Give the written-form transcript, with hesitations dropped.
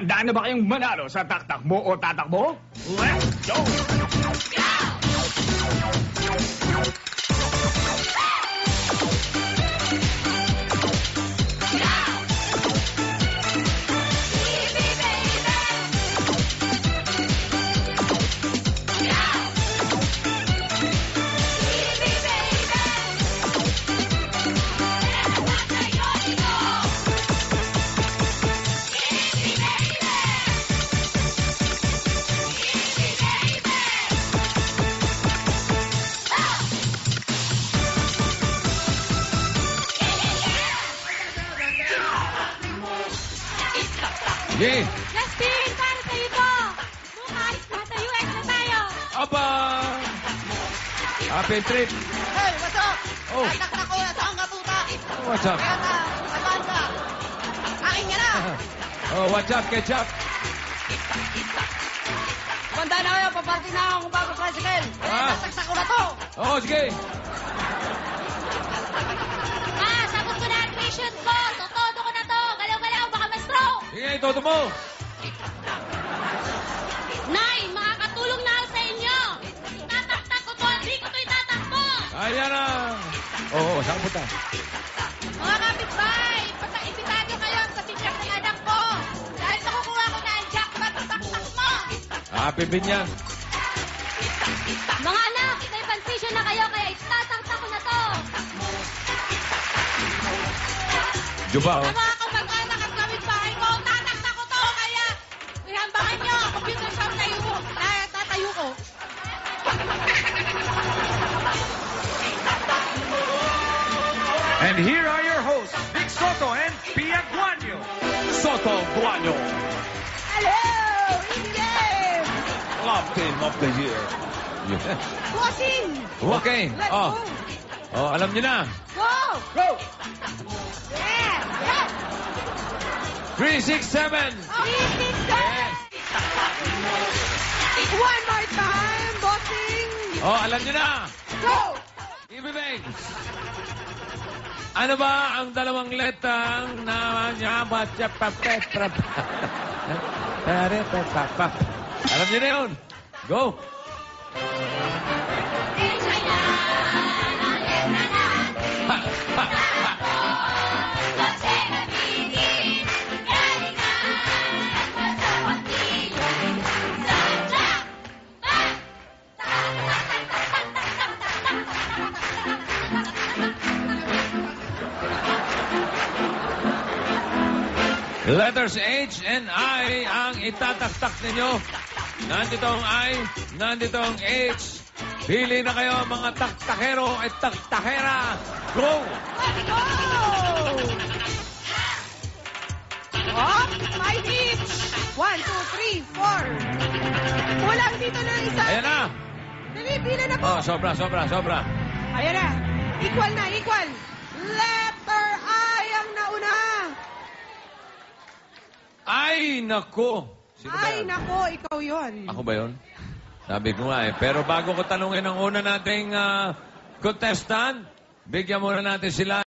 Handa na ba kayong manalo sa taktakbo o tatakbo? Let's go! Sige. Justin, para sa'yo to. Bukas, nasa US na tayo. Aba! Happy trip. Hey, what's up? Oh. Tataktak ko na sa katuta. What's up? Kaya na, sabaan ka. Akin ka na. Oh, what's up, ketchup? Banda na kayo, paparting na ako kung bago tricycle. Ah. Tataktak ko na to. Oh, sige. Sagot ko na ang mission ko. Totodo ko na to. Galaw-galaw, baka ma-stroke. Sige, itoto mo. Nay, makakatulong na ako sa inyo. Itataktak ko to. Hindi ko to itatakbo. Ayan na. Oo, saan ka punta? Mga kapitbahay, ipitado kayo kasi siya ng anak ko. Dahil nakukuha ko na ang jackpot sa taktak mo. Happy bin yan. Mga anak, may pansisyon na kayo kaya itataktak ko na to. Juba, oh. Sa mga kamag-anak at kapitbahay ko, tataktak ko to. Kaya ihambakan nyo. Computer shop tayo ko. Tatayo ko. And here are your hosts, Vic Soto and Pia Guanyo. Soto Guanyo. Hello! In-game! Club Team of the Year. Bossing! Okay. Let's Oh. go! Oh, alam niyo na. Go! Go! Yeah! Yeah! 3, 6, 7. Yes. One more time, bossing! Oh, alam niyo na. Go! Ibibig. Ano ba ang dalawang letang na Alam niyo na yun. Go. Ha, ha, ha. Letters H and I ang itataktak ninyo. Nandito ang I, nandito ang H. Pili na kayo mga taktakero at taktakera. Go! Let's go! Up, my each! 1, 2, 3, 4. Kulang dito na isa. Ayan na. Dali, pila na po. Oh, sobra, sobra, sobra. Ayan na. Equal na, equal. Letter I ang nauna. Ay, nako. Sino ba Ay, yan? nako, ikaw yun. Ako ba yun? Sabi ko nga eh. Pero bago ko tanungin ang una nating contestant, bigyan muna natin sila